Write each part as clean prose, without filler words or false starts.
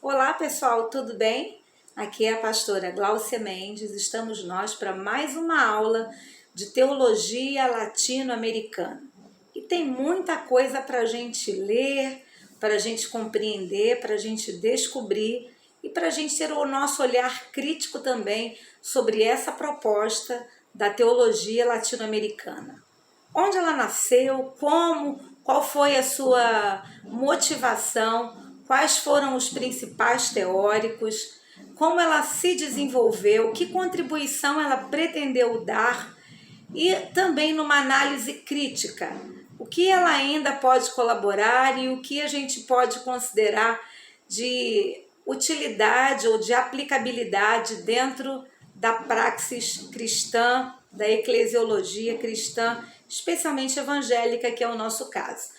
Olá pessoal, tudo bem? Aqui é a pastora Gláucia Mendes, estamos nós para mais uma aula de teologia latino-americana. E tem muita coisa para a gente ler, para a gente compreender, para a gente descobrir e para a gente ter o nosso olhar crítico também sobre essa proposta da teologia latino-americana. Onde ela nasceu, qual foi a sua motivação, quais foram os principais teóricos, como ela se desenvolveu, que contribuição ela pretendeu dar e também numa análise crítica, o que ela ainda pode colaborar e o que a gente pode considerar de utilidade ou de aplicabilidade dentro da praxis cristã, da eclesiologia cristã, especialmente evangélica, que é o nosso caso.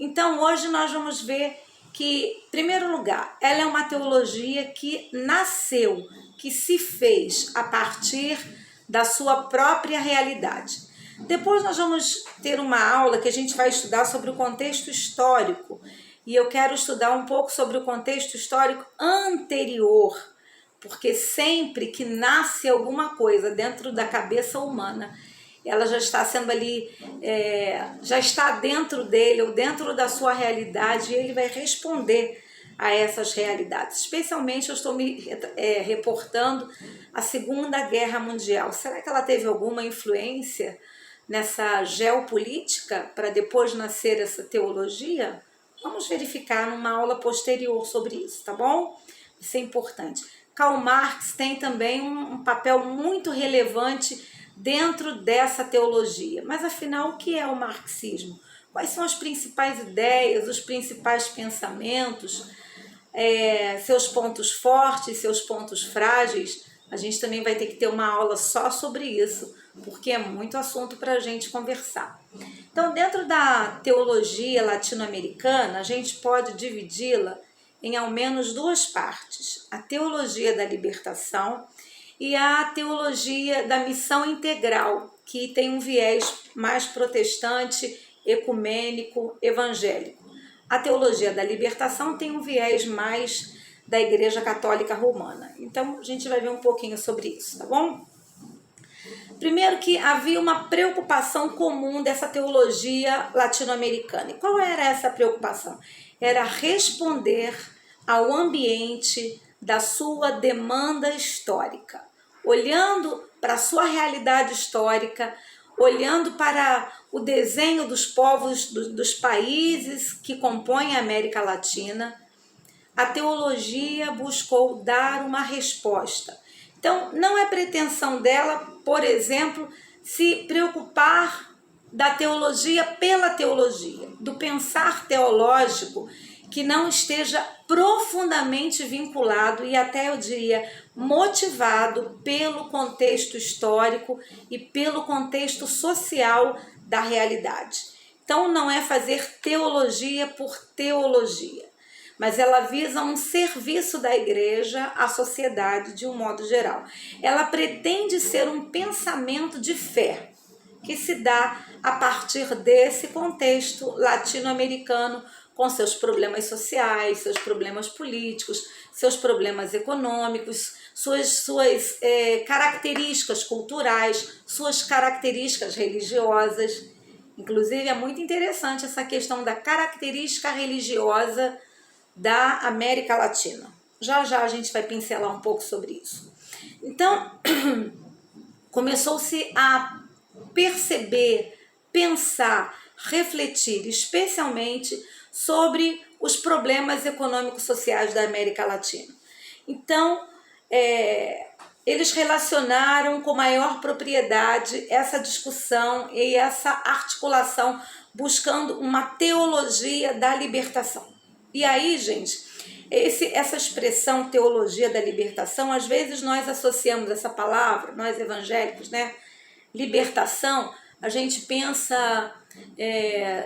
Então, hoje nós vamos ver que, em primeiro lugar, ela é uma teologia que nasceu, que se fez a partir da sua própria realidade. Depois nós vamos ter uma aula que a gente vai estudar sobre o contexto histórico, e eu quero estudar um pouco sobre o contexto histórico anterior, porque sempre que nasce alguma coisa dentro da cabeça humana, ela já está sendo ali, já está dentro dele ou dentro da sua realidade, e ele vai responder a essas realidades. Especialmente eu estou me reportando a Segunda Guerra Mundial. Será que ela teve alguma influência nessa geopolítica para depois nascer essa teologia? Vamos verificar numa aula posterior sobre isso, tá bom? Isso é importante. Karl Marx tem também um papel muito relevante dentro dessa teologia. Mas afinal, o que é o marxismo? Quais são as principais ideias, os principais pensamentos, seus pontos fortes, seus pontos frágeis? A gente também vai ter que ter uma aula só sobre isso, porque é muito assunto para a gente conversar. Então, dentro da teologia latino-americana, a gente pode dividi-la em ao menos duas partes: a teologia da libertação e a teologia da missão integral, que tem um viés mais protestante, ecumênico, evangélico. A teologia da libertação tem um viés mais da Igreja Católica Romana. Então, a gente vai ver um pouquinho sobre isso, tá bom? Primeiro, que havia uma preocupação comum dessa teologia latino-americana. E qual era essa preocupação? Era responder ao ambiente da sua demanda histórica, olhando para a sua realidade histórica, olhando para o desenho dos povos, dos países que compõem a América Latina. A teologia buscou dar uma resposta. Então, não é pretensão dela, por exemplo, se preocupar da teologia pela teologia, do pensar teológico que não esteja profundamente vinculado e até, eu diria, motivado pelo contexto histórico e pelo contexto social da realidade. Então, não é fazer teologia por teologia, mas ela visa um serviço da igreja à sociedade de um modo geral. Ela pretende ser um pensamento de fé, que se dá a partir desse contexto latino-americano, com seus problemas sociais, seus problemas políticos, seus problemas econômicos, suas características culturais, suas características religiosas. Inclusive, é muito interessante essa questão da característica religiosa da América Latina. Já já a gente vai pincelar um pouco sobre isso. Então, começou-se a perceber, pensar, refletir, especialmente sobre os problemas econômicos sociais da América Latina. Então, eles relacionaram com maior propriedade essa discussão e essa articulação, buscando uma teologia da libertação. E aí, gente, essa expressão teologia da libertação, às vezes nós associamos essa palavra, nós evangélicos, né? Libertação, a gente pensa,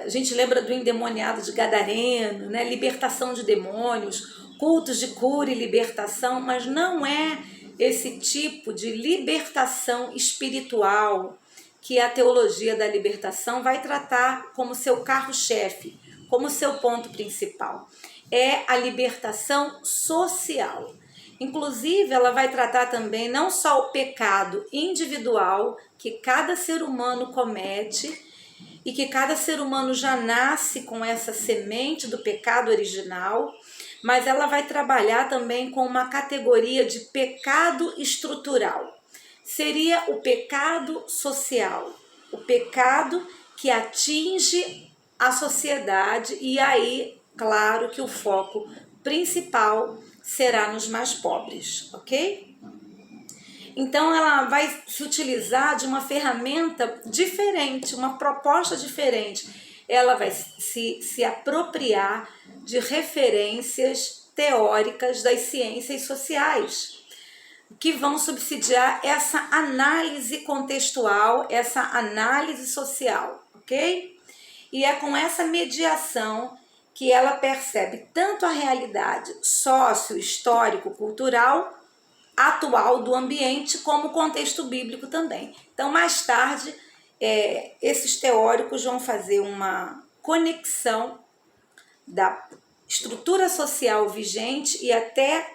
a gente lembra do endemoniado de Gadareno, né? Libertação de demônios, cultos de cura e libertação, mas não é esse tipo de libertação espiritual que a teologia da libertação vai tratar como seu carro-chefe, como seu ponto principal. É a libertação social. Inclusive, ela vai tratar também não só o pecado individual que cada ser humano comete e que cada ser humano já nasce com essa semente do pecado original, mas ela vai trabalhar também com uma categoria de pecado estrutural. Seria o pecado social, o pecado que atinge a sociedade, e aí, claro que o foco principal será nos mais pobres, ok? Então, ela vai se utilizar de uma ferramenta diferente, uma proposta diferente. Ela vai se apropriar de referências teóricas das ciências sociais, que vão subsidiar essa análise contextual, essa análise social, ok? E é com essa mediação que ela percebe tanto a realidade sócio-histórico-cultural atual do ambiente, como o contexto bíblico também. Então, mais tarde, esses teóricos vão fazer uma conexão da estrutura social vigente e até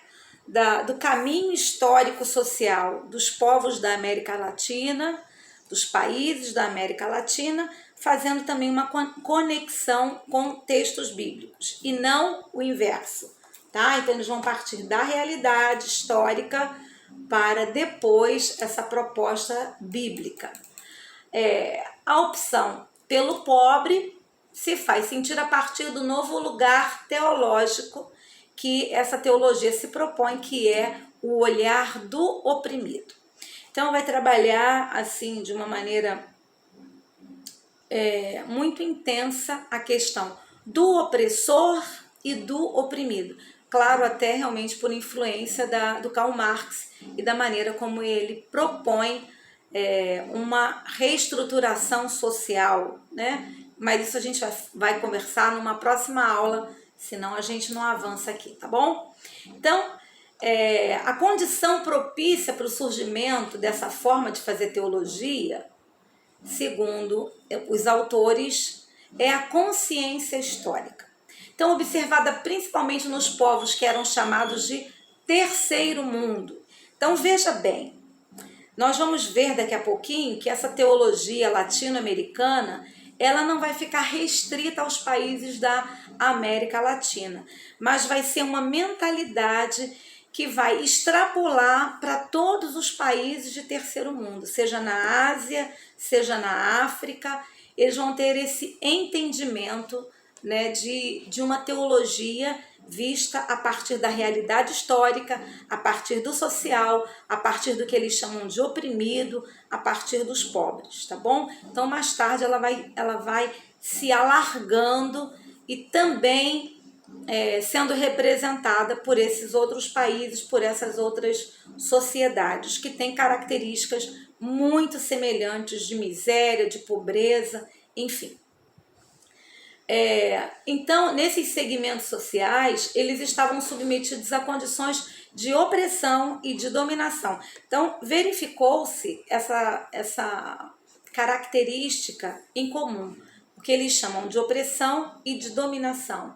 do caminho histórico-social dos povos da América Latina, dos países da América Latina, fazendo também uma conexão com textos bíblicos, e não o inverso. Tá? Então, eles vão partir da realidade histórica para depois essa proposta bíblica. A opção pelo pobre se faz sentir a partir do novo lugar teológico que essa teologia se propõe, que é o olhar do oprimido. Então, vai trabalhar assim de uma maneira muito intensa a questão do opressor e do oprimido. Claro, até realmente por influência do Karl Marx e da maneira como ele propõe uma reestruturação social, né? Mas isso a gente vai conversar numa próxima aula, senão a gente não avança aqui, tá bom? Então, a condição propícia para o surgimento dessa forma de fazer teologia, segundo os autores, é a consciência histórica. Então, observada principalmente nos povos que eram chamados de terceiro mundo. Então, veja bem, nós vamos ver daqui a pouquinho que essa teologia latino-americana, ela não vai ficar restrita aos países da América Latina, mas vai ser uma mentalidade que vai extrapolar para todos os países de terceiro mundo, seja na Ásia, seja na África. Eles vão ter esse entendimento, né, de uma teologia vista a partir da realidade histórica, a partir do social, a partir do que eles chamam de oprimido, a partir dos pobres, tá bom? Então, mais tarde, ela vai se alargando e também sendo representada por esses outros países, por essas outras sociedades, que têm características muito semelhantes de miséria, de pobreza, enfim. Então, nesses segmentos sociais, eles estavam submetidos a condições de opressão e de dominação. Então, verificou-se essa característica em comum, o que eles chamam de opressão e de dominação.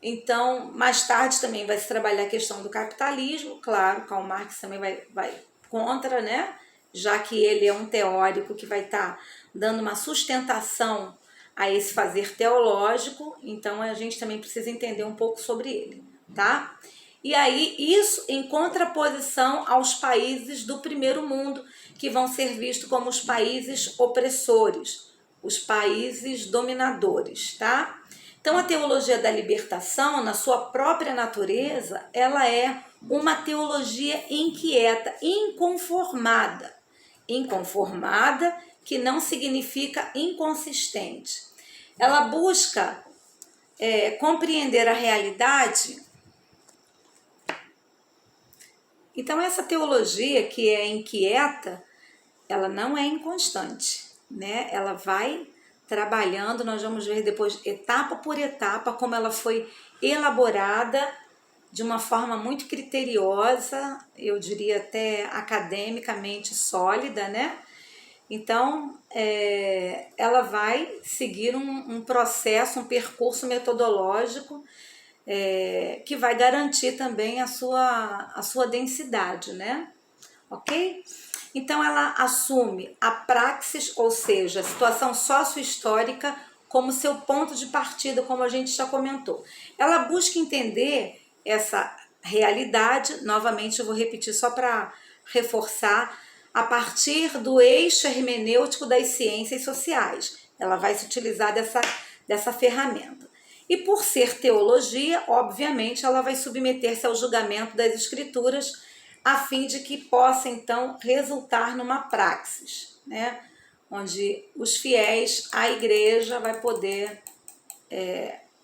Então, mais tarde também vai se trabalhar a questão do capitalismo, claro, Karl Marx também vai contra, né? Já que ele é um teórico que vai estar dando uma sustentação a esse fazer teológico, então a gente também precisa entender um pouco sobre ele, tá? E aí, isso em contraposição aos países do primeiro mundo, que vão ser vistos como os países opressores, os países dominadores, tá? Então, a teologia da libertação, na sua própria natureza, ela é uma teologia inquieta, inconformada. Inconformada, que não significa inconsistente. Ela busca compreender a realidade. Então, essa teologia que é inquieta, ela não é inconstante, né? Ela vai trabalhando, nós vamos ver depois, etapa por etapa, como ela foi elaborada de uma forma muito criteriosa, eu diria até academicamente sólida, né? Então, ela vai seguir um processo, um percurso metodológico que vai garantir também a sua densidade, né? Ok? Então, ela assume a praxis, ou seja, a situação sócio-histórica, como seu ponto de partida, como a gente já comentou. Ela busca entender essa realidade, novamente eu vou repetir só para reforçar, a partir do eixo hermenêutico das ciências sociais. Ela vai se utilizar dessa ferramenta. E por ser teologia, obviamente, ela vai submeter-se ao julgamento das escrituras, a fim de que possa, então, resultar numa praxis, né? Onde os fiéis, a igreja, vai poder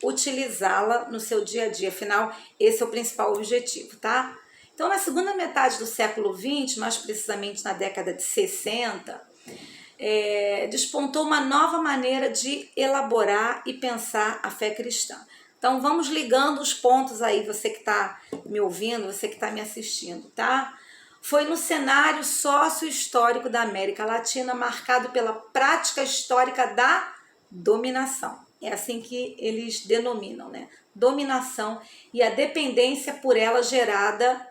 utilizá-la no seu dia a dia. Afinal, esse é o principal objetivo, tá? Então, na segunda metade do século XX, mais precisamente na década de 60, despontou uma nova maneira de elaborar e pensar a fé cristã. Então, vamos ligando os pontos aí, você que está me ouvindo, você que está me assistindo, tá? Foi no cenário sócio-histórico da América Latina, marcado pela prática histórica da dominação. É assim que eles denominam, né? Dominação e a dependência por ela gerada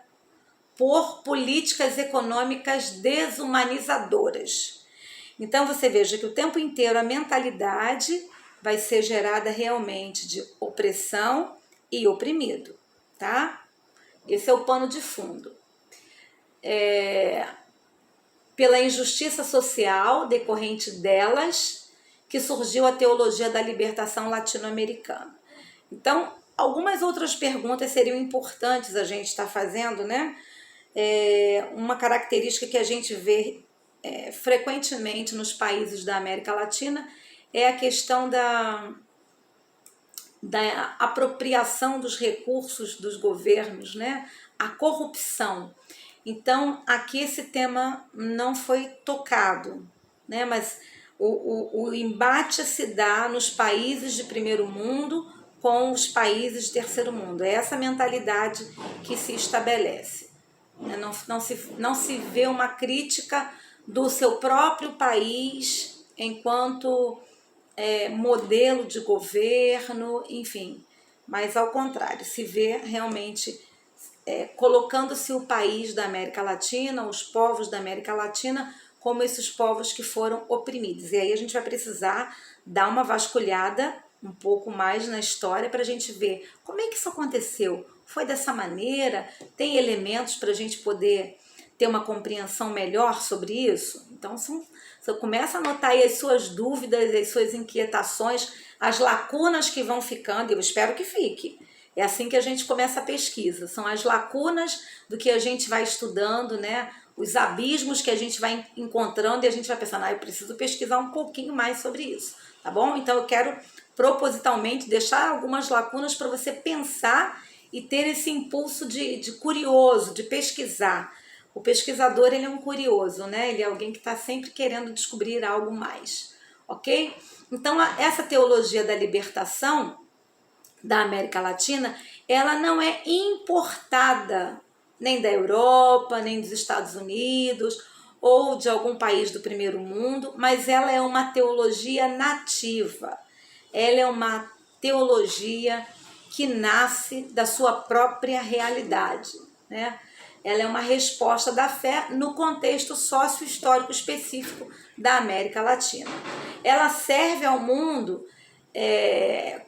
por políticas econômicas desumanizadoras. Então você veja que o tempo inteiro a mentalidade vai ser gerada realmente de opressão e oprimido, tá? Esse é o pano de fundo. Pela injustiça social decorrente delas, que surgiu a teologia da libertação latino-americana. Então, algumas outras perguntas seriam importantes a gente estar fazendo, né? Uma característica que a gente vê frequentemente nos países da América Latina é a questão da apropriação dos recursos dos governos, né? A corrupção. Então, aqui esse tema não foi tocado, né? Mas o embate se dá nos países de primeiro mundo com os países de terceiro mundo. É essa mentalidade que se estabelece. Não se vê uma crítica do seu próprio país enquanto modelo de governo, enfim. Mas, ao contrário, se vê realmente colocando-se o país da América Latina, os povos da América Latina, como esses povos que foram oprimidos. E aí a gente vai precisar dar uma vasculhada um pouco mais na história para a gente ver como é que isso aconteceu. Foi dessa maneira? Tem elementos para a gente poder ter uma compreensão melhor sobre isso? Então, você começa a anotar aí as suas dúvidas, as suas inquietações, as lacunas que vão ficando, e eu espero que fique. É assim que a gente começa a pesquisa, são as lacunas do que a gente vai estudando, né? Os abismos que a gente vai encontrando e a gente vai pensando, eu preciso pesquisar um pouquinho mais sobre isso, tá bom? Então eu quero propositalmente deixar algumas lacunas para você pensar e ter esse impulso de curioso, de pesquisar. O pesquisador, ele é um curioso, né? Ele é alguém que está sempre querendo descobrir algo mais, ok? Então, essa teologia da libertação da América Latina, ela não é importada nem da Europa, nem dos Estados Unidos ou de algum país do primeiro mundo, mas ela é uma teologia nativa. Ela é uma teologia que nasce da sua própria realidade, né? Ela é uma resposta da fé no contexto sócio-histórico específico da América Latina. Ela serve ao mundo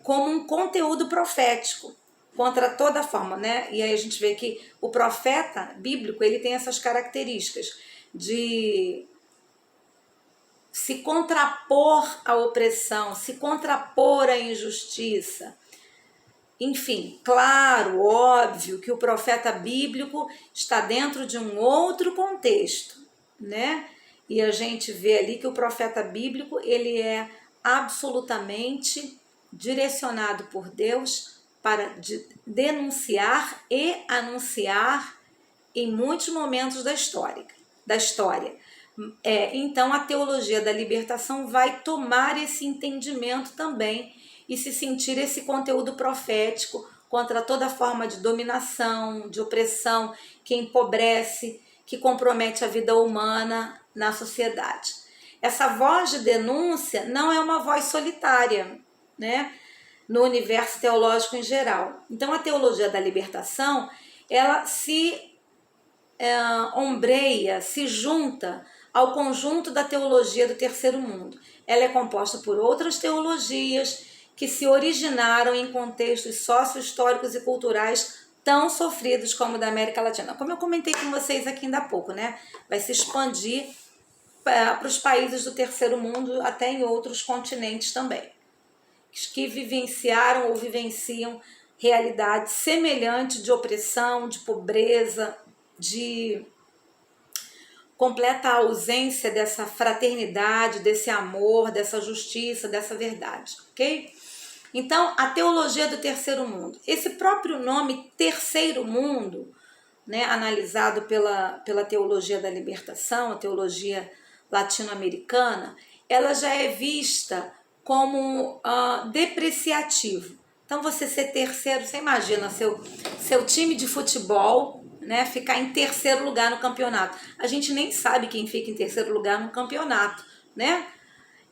como um conteúdo profético contra toda forma, né? E aí a gente vê que o profeta bíblico, ele tem essas características de se contrapor à opressão, se contrapor à injustiça. Enfim, claro, óbvio que o profeta bíblico está dentro de um outro contexto, né? E a gente vê ali que o profeta bíblico, ele é absolutamente direcionado por Deus para denunciar e anunciar em muitos momentos da história. Então, a teologia da libertação vai tomar esse entendimento também e se sentir esse conteúdo profético contra toda forma de dominação, de opressão, que empobrece, que compromete a vida humana na sociedade. essa voz de denúncia não é uma voz solitária, né? No universo teológico em geral. Então, a teologia da libertação, ela se ombreia, se junta ao conjunto da teologia do terceiro mundo. Ela é composta por outras teologias que se originaram em contextos sócio-históricos e culturais tão sofridos como o da América Latina. Como eu comentei com vocês aqui ainda há pouco, né? Vai se expandir para os países do terceiro mundo, até em outros continentes também, que vivenciaram ou vivenciam realidade semelhante de opressão, de pobreza, de completa ausência dessa fraternidade, desse amor, dessa justiça, dessa verdade, ok? Então, a teologia do terceiro mundo. Esse próprio nome, terceiro mundo, né, analisado pela teologia da libertação, a teologia latino-americana, ela já é vista como depreciativo. Então, você ser terceiro, você imagina seu time de futebol, né, ficar em terceiro lugar no campeonato. A gente nem sabe quem fica em terceiro lugar no campeonato, né?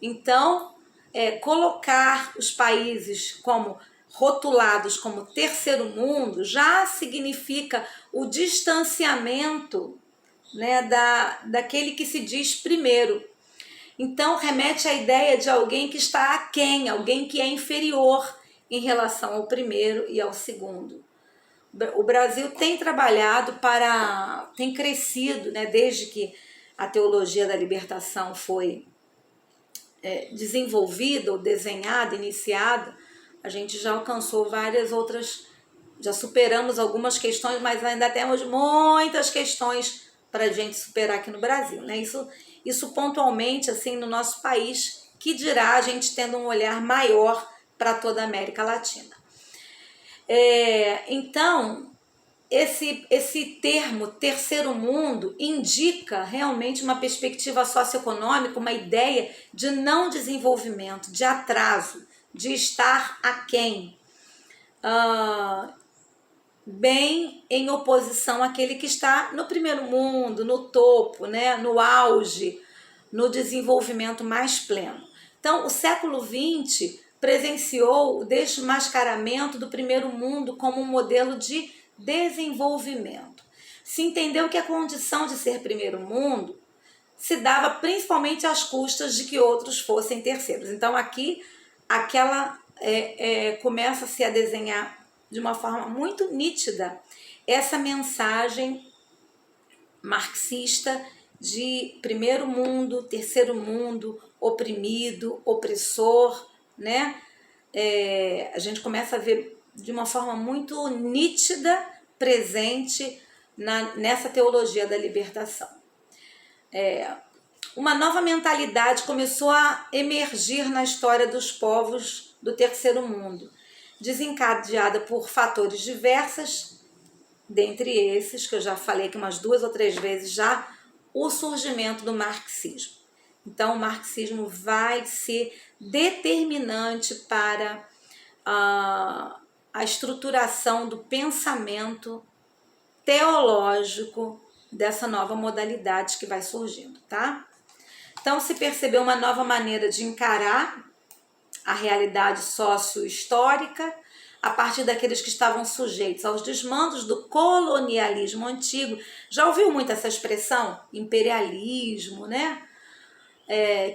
Então, colocar os países como rotulados como terceiro mundo já significa o distanciamento, né, daquele que se diz primeiro. Então, remete à ideia de alguém que está aquém, alguém que é inferior em relação ao primeiro e ao segundo. O Brasil tem trabalhado tem crescido, né, desde que a teologia da libertação foi desenvolvida ou desenhada, iniciada, a gente já alcançou várias outras, já superamos algumas questões, mas ainda temos muitas questões para a gente superar aqui no Brasil, né? Isso pontualmente, assim, no nosso país, que dirá a gente tendo um olhar maior para toda a América Latina. Então, esse termo terceiro mundo indica realmente uma perspectiva socioeconômica, uma ideia de não desenvolvimento, de atraso, de estar aquém, bem em oposição àquele que está no primeiro mundo, no topo, né, no auge, no desenvolvimento mais pleno. Então, o século XX presenciou o desmascaramento do primeiro mundo como um modelo de desenvolvimento. Se entendeu que a condição de ser primeiro mundo se dava principalmente às custas de que outros fossem terceiros. Então aqui começa-se a desenhar de uma forma muito nítida essa mensagem marxista de primeiro mundo, terceiro mundo, oprimido, opressor, né? A gente começa a ver de uma forma muito nítida, presente nessa teologia da libertação. Uma nova mentalidade começou a emergir na história dos povos do terceiro mundo, desencadeada por fatores diversos, dentre esses, que eu já falei aqui umas 2 ou 3 vezes já, o surgimento do marxismo. Então, o marxismo vai ser determinante para a estruturação do pensamento teológico dessa nova modalidade que vai surgindo, tá? Então, se percebeu uma nova maneira de encarar a realidade sócio-histórica a partir daqueles que estavam sujeitos aos desmandos do colonialismo antigo. Já ouviu muito essa expressão? Imperialismo, né?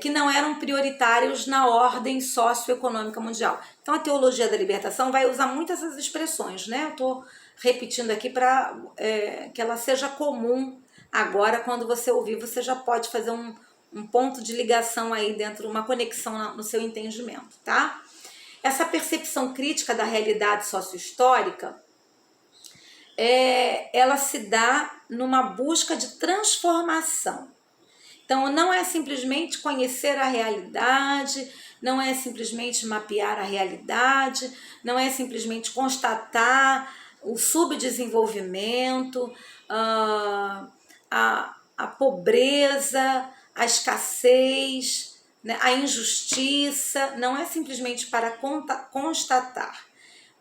Que não eram prioritários na ordem socioeconômica mundial. Então, a teologia da libertação vai usar muito essas expressões, né? Eu estou repetindo aqui para que ela seja comum agora. Quando você ouvir, você já pode fazer um ponto de ligação aí dentro, uma conexão no seu entendimento, tá? Essa percepção crítica da realidade sociohistórica, ela se dá numa busca de transformação. Então, não é simplesmente conhecer a realidade, não é simplesmente mapear a realidade, não é simplesmente constatar o subdesenvolvimento, a pobreza, a escassez, né, a injustiça. Não é simplesmente para constatar,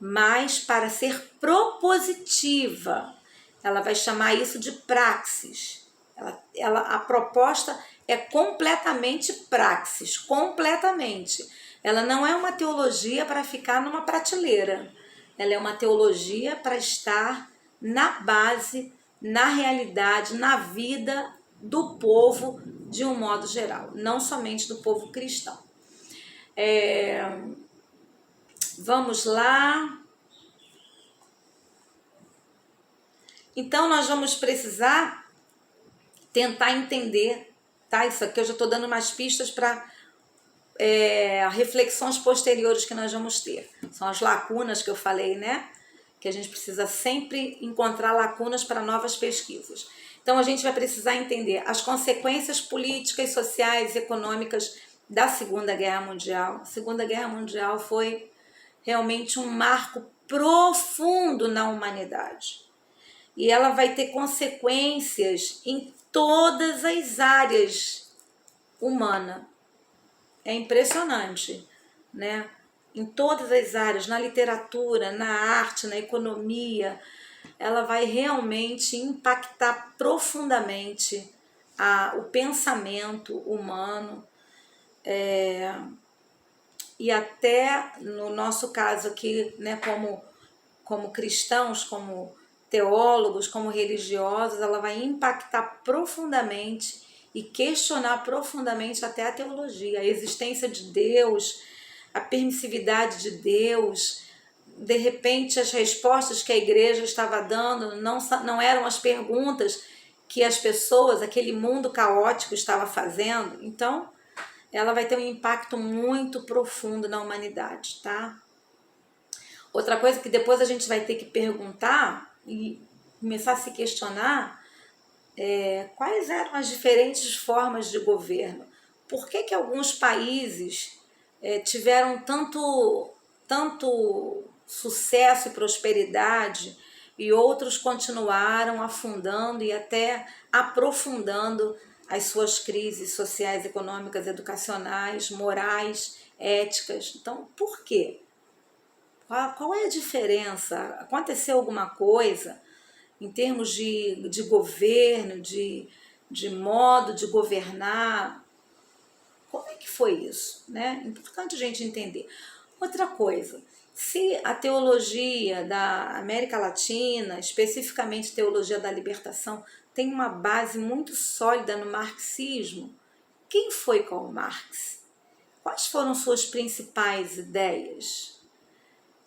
mas para ser propositiva. Ela vai chamar isso de praxis. A proposta é completamente praxis, completamente. Ela não é uma teologia para ficar numa prateleira. Ela é uma teologia para estar na base, na realidade, na vida do povo de um modo geral, não somente do povo cristão. Vamos lá. Então, nós vamos precisar tentar entender, tá? Isso aqui eu já estou dando umas pistas para reflexões posteriores que nós vamos ter. São as lacunas que eu falei, né? Que a gente precisa sempre encontrar lacunas para novas pesquisas. Então, a gente vai precisar entender as consequências políticas, sociais e econômicas da Segunda Guerra Mundial. A Segunda Guerra Mundial foi realmente um marco profundo na humanidade. E ela vai ter consequências em todas as áreas humanas. É impressionante, né? Em todas as áreas, na literatura, na arte, na economia, ela vai realmente impactar profundamente o pensamento humano, e até no nosso caso aqui, né, como cristãos, como teólogos, como religiosos, ela vai impactar profundamente e questionar profundamente até a teologia, a existência de Deus, a permissividade de Deus. De repente, as respostas que a igreja estava dando não eram as perguntas que as pessoas, aquele mundo caótico estava fazendo. Então, ela vai ter um impacto muito profundo na humanidade, tá? Outra coisa que depois a gente vai ter que perguntar e começar a se questionar quais eram as diferentes formas de governo. Por que alguns países tiveram tanto sucesso e prosperidade e outros continuaram afundando e até aprofundando as suas crises sociais, econômicas, educacionais, morais, éticas? Então, por quê? Qual é a diferença? Aconteceu alguma coisa em termos de governo, de modo de governar? Como é que foi isso, né? Importante a gente entender. Outra coisa, se a teologia da América Latina, especificamente teologia da libertação, tem uma base muito sólida no marxismo, quem foi Karl Marx? Quais foram suas principais ideias?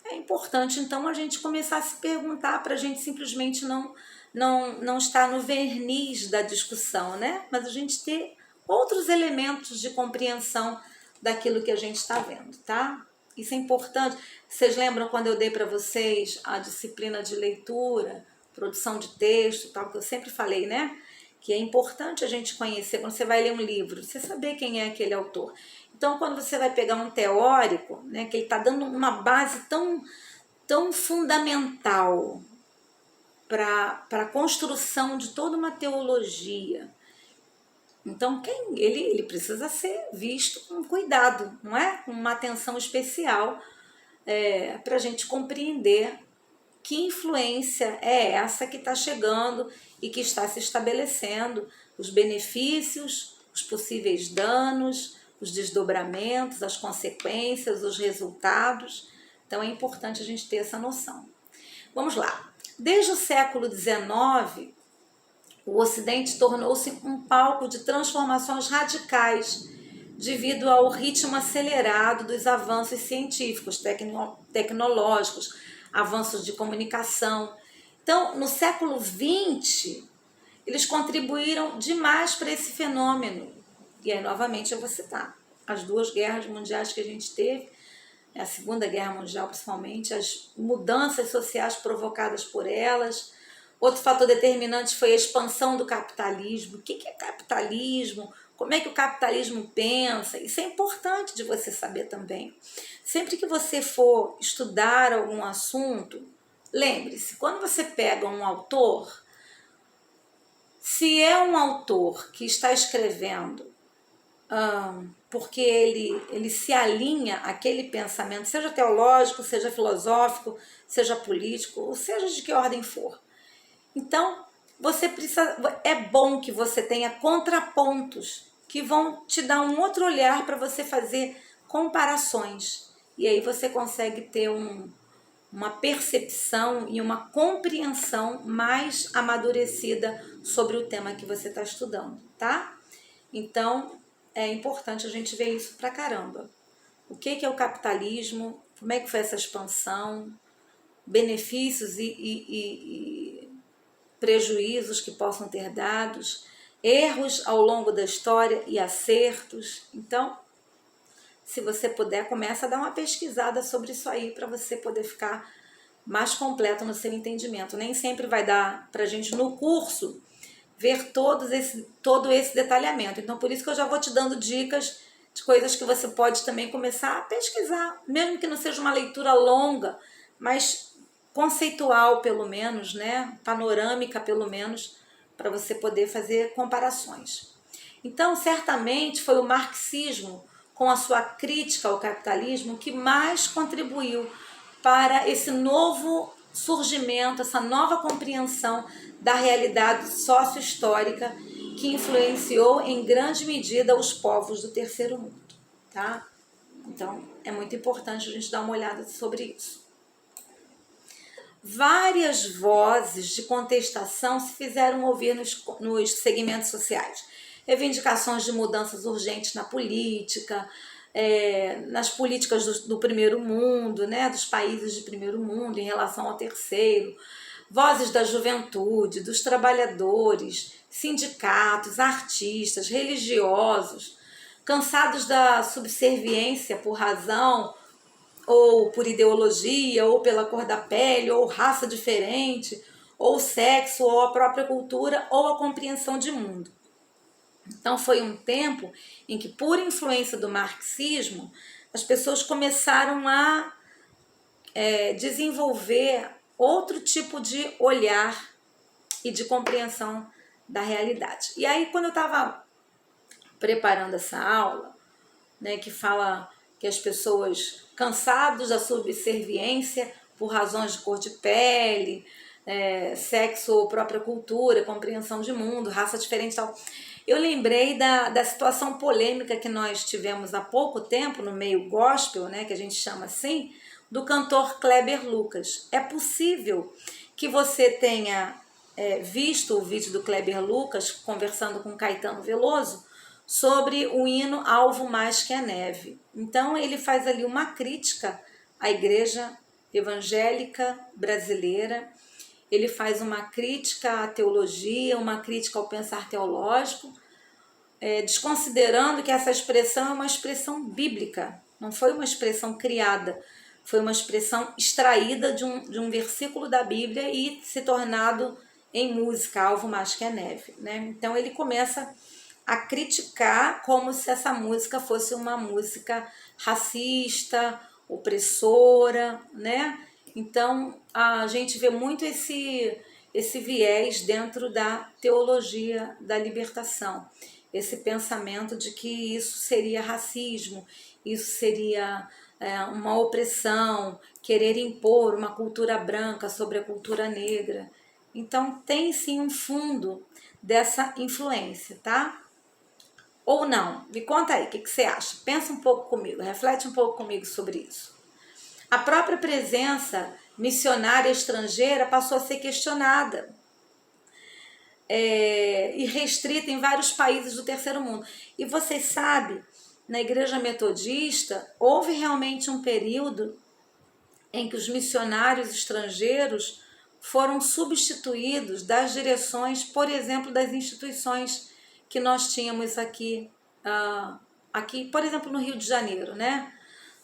É importante, então, a gente começar a se perguntar para a gente simplesmente não estar no verniz da discussão, né? Mas a gente ter outros elementos de compreensão daquilo que a gente está vendo, tá? Isso é importante. Vocês lembram quando eu dei para vocês a disciplina de leitura, produção de texto, tal, que eu sempre falei, né? Que é importante a gente conhecer, quando você vai ler um livro, você saber quem é aquele autor. Então, quando você vai pegar um teórico, né, que ele está dando uma base tão fundamental para a construção de toda uma teologia, então ele precisa ser visto com cuidado, não é? Com uma atenção especial para a gente compreender que influência é essa que está chegando e que está se estabelecendo, os benefícios, os possíveis danos, os desdobramentos, as consequências, os resultados. Então é importante a gente ter essa noção. Vamos lá. Desde o século XIX, o Ocidente tornou-se um palco de transformações radicais devido ao ritmo acelerado dos avanços científicos, tecnológicos, avanços de comunicação. Então, no século XX, eles contribuíram demais para esse fenômeno. E aí, novamente, eu vou citar as duas guerras mundiais que a gente teve, a Segunda Guerra Mundial principalmente, as mudanças sociais provocadas por elas. Outro fator determinante foi a expansão do capitalismo. O que é capitalismo? Como é que o capitalismo pensa? Isso é importante de você saber também. Sempre que você for estudar algum assunto, lembre-se, quando você pega um autor, se é um autor que está escrevendo porque ele se alinha àquele pensamento, seja teológico, seja filosófico, seja político, ou seja de que ordem for. Então, você precisa, é bom que você tenha contrapontos que vão te dar um outro olhar para você fazer comparações. E aí você consegue ter uma percepção e uma compreensão mais amadurecida sobre o tema que você está estudando, tá? Então, é importante a gente ver isso pra caramba. O que é o capitalismo? Como é que foi essa expansão? Benefícios e prejuízos que possam ter dados, erros ao longo da história e acertos. Então, se você puder, começa a dar uma pesquisada sobre isso aí para você poder ficar mais completo no seu entendimento. Nem sempre vai dar para a gente no curso ver todo esse detalhamento. Então, por isso que eu já vou te dando dicas de coisas que você pode também começar a pesquisar, mesmo que não seja uma leitura longa, mas conceitual pelo menos, né? Panorâmica pelo menos, para você poder fazer comparações. Então, certamente foi o marxismo, com a sua crítica ao capitalismo, que mais contribuiu para esse novo surgimento, essa nova compreensão da realidade sócio-histórica que influenciou em grande medida os povos do terceiro mundo, tá? Então, é muito importante a gente dar uma olhada sobre isso. Várias vozes de contestação se fizeram ouvir nos segmentos sociais. Reivindicações de mudanças urgentes na política, nas políticas do primeiro mundo, né, dos países de primeiro mundo em relação ao terceiro, vozes da juventude, dos trabalhadores, sindicatos, artistas, religiosos, cansados da subserviência por razão, ou por ideologia, ou pela cor da pele, ou raça diferente, ou sexo, ou a própria cultura, ou a compreensão de mundo. Então foi um tempo em que, por influência do marxismo, as pessoas começaram a desenvolver outro tipo de olhar e de compreensão da realidade. E aí, quando eu estava preparando essa aula, né, que fala que as pessoas cansados da subserviência por razões de cor de pele, sexo ou própria cultura, compreensão de mundo, raça diferente e tal. Eu lembrei da situação polêmica que nós tivemos há pouco tempo no meio gospel, né, que a gente chama assim, do cantor Kleber Lucas. É possível que você tenha visto o vídeo do Kleber Lucas conversando com Caetano Veloso sobre o hino Alvo Mais Que a Neve. Então ele faz ali uma crítica à igreja evangélica brasileira, ele faz uma crítica à teologia, uma crítica ao pensar teológico, desconsiderando que essa expressão é uma expressão bíblica, não foi uma expressão criada, foi uma expressão extraída de um versículo da Bíblia e se tornado em música, Alvo Mais Que a Neve, né? Então ele começa a criticar como se essa música fosse uma música racista, opressora, né? Então a gente vê muito esse viés dentro da teologia da libertação, esse pensamento de que isso seria racismo, isso seria uma opressão, querer impor uma cultura branca sobre a cultura negra. Então tem sim um fundo dessa influência, tá? Ou não? Me conta aí, o que você acha? Pensa um pouco comigo, reflete um pouco comigo sobre isso. A própria presença missionária estrangeira passou a ser questionada e restrita em vários países do terceiro mundo. E vocês sabem, na Igreja Metodista, houve realmente um período em que os missionários estrangeiros foram substituídos das direções, por exemplo, das instituições que nós tínhamos aqui, por exemplo, no Rio de Janeiro, né?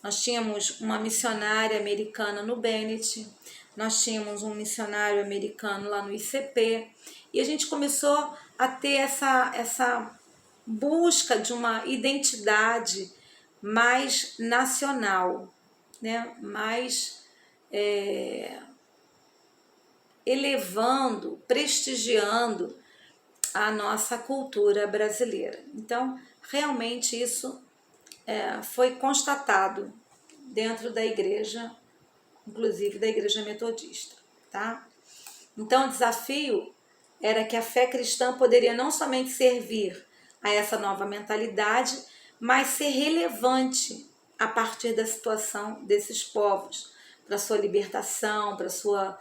Nós tínhamos uma missionária americana no Bennett, nós tínhamos um missionário americano lá no ICP, e a gente começou a ter essa busca de uma identidade mais nacional, né? Mais elevando, prestigiando a nossa cultura brasileira. Então, realmente isso foi constatado dentro da igreja, inclusive da Igreja Metodista, tá? Então, o desafio era que a fé cristã poderia não somente servir a essa nova mentalidade, mas ser relevante a partir da situação desses povos, para sua libertação, para sua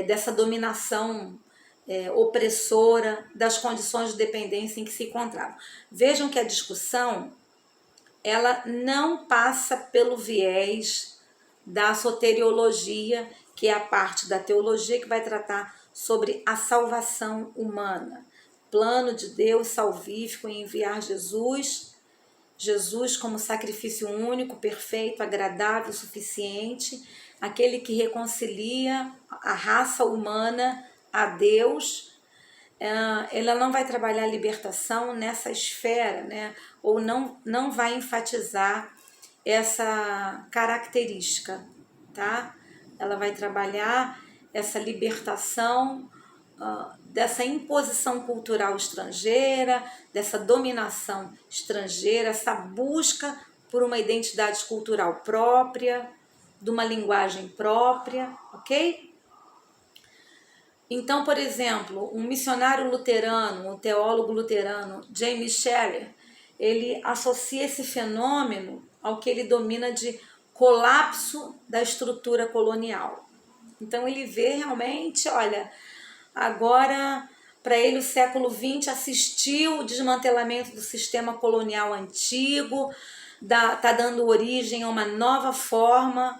dessa dominação opressora, das condições de dependência em que se encontravam. Vejam que a discussão ela não passa pelo viés da soteriologia, que é a parte da teologia que vai tratar sobre a salvação humana, plano de Deus salvífico em enviar Jesus como sacrifício único, perfeito, agradável, suficiente, aquele que reconcilia a raça humana a Deus. Ela não vai trabalhar a libertação nessa esfera, né? Ou não vai enfatizar essa característica, tá? Ela vai trabalhar essa libertação dessa imposição cultural estrangeira, dessa dominação estrangeira, essa busca por uma identidade cultural própria, de uma linguagem própria, ok? Então, por exemplo, um missionário luterano, um teólogo luterano, James Sherrill, ele associa esse fenômeno ao que ele domina de colapso da estrutura colonial. Então ele vê realmente, olha, agora para ele o século XX assistiu o desmantelamento do sistema colonial antigo, está dando origem a uma nova forma,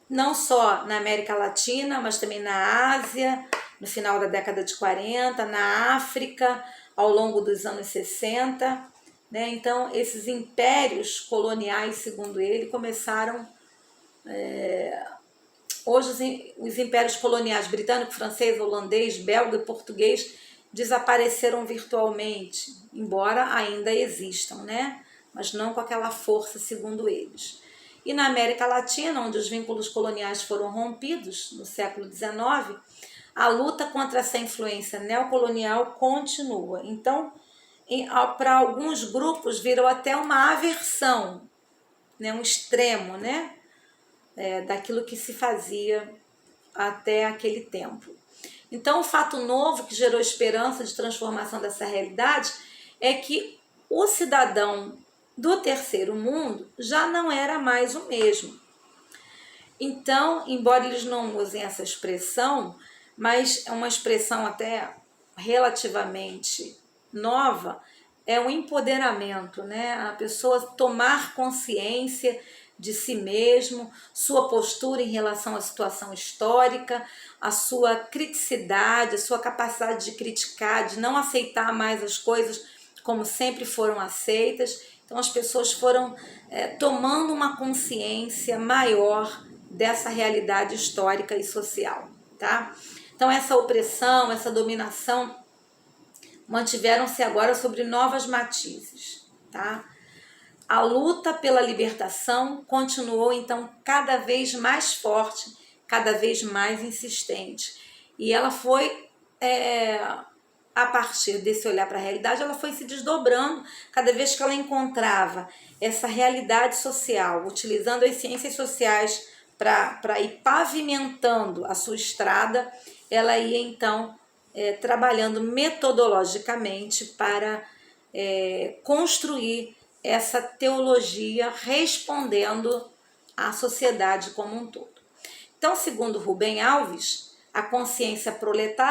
não só na América Latina, mas também na Ásia, no final da década de 40, na África, ao longo dos anos 60. Né? Então, esses impérios coloniais, segundo ele, começaram... Hoje, os impérios coloniais britânico, francês, holandês, belga e português desapareceram virtualmente, embora ainda existam, né? Mas não com aquela força, segundo eles. E na América Latina, onde os vínculos coloniais foram rompidos no século XIX, a luta contra essa influência neocolonial continua. Então, para alguns grupos, virou até uma aversão, né, um extremo, né, daquilo que se fazia até aquele tempo. Então, o fato novo que gerou esperança de transformação dessa realidade é que o cidadão do terceiro mundo já não era mais o mesmo. Então, embora eles não usem essa expressão, mas é uma expressão até relativamente nova, é o empoderamento, né? A pessoa tomar consciência de si mesmo, sua postura em relação à situação histórica, a sua criticidade, a sua capacidade de criticar, de não aceitar mais as coisas como sempre foram aceitas. Então as pessoas foram tomando uma consciência maior dessa realidade histórica e social, tá? Então essa opressão, essa dominação mantiveram-se agora sobre novas matizes, tá? A luta pela libertação continuou então cada vez mais forte, cada vez mais insistente. E ela foi, a partir desse olhar para a realidade, ela foi se desdobrando cada vez que ela encontrava essa realidade social, utilizando as ciências sociais para ir pavimentando a sua estrada, ela ia então trabalhando metodologicamente para construir essa teologia respondendo à sociedade como um todo. Então, segundo Rubem Alves, a consciência proletária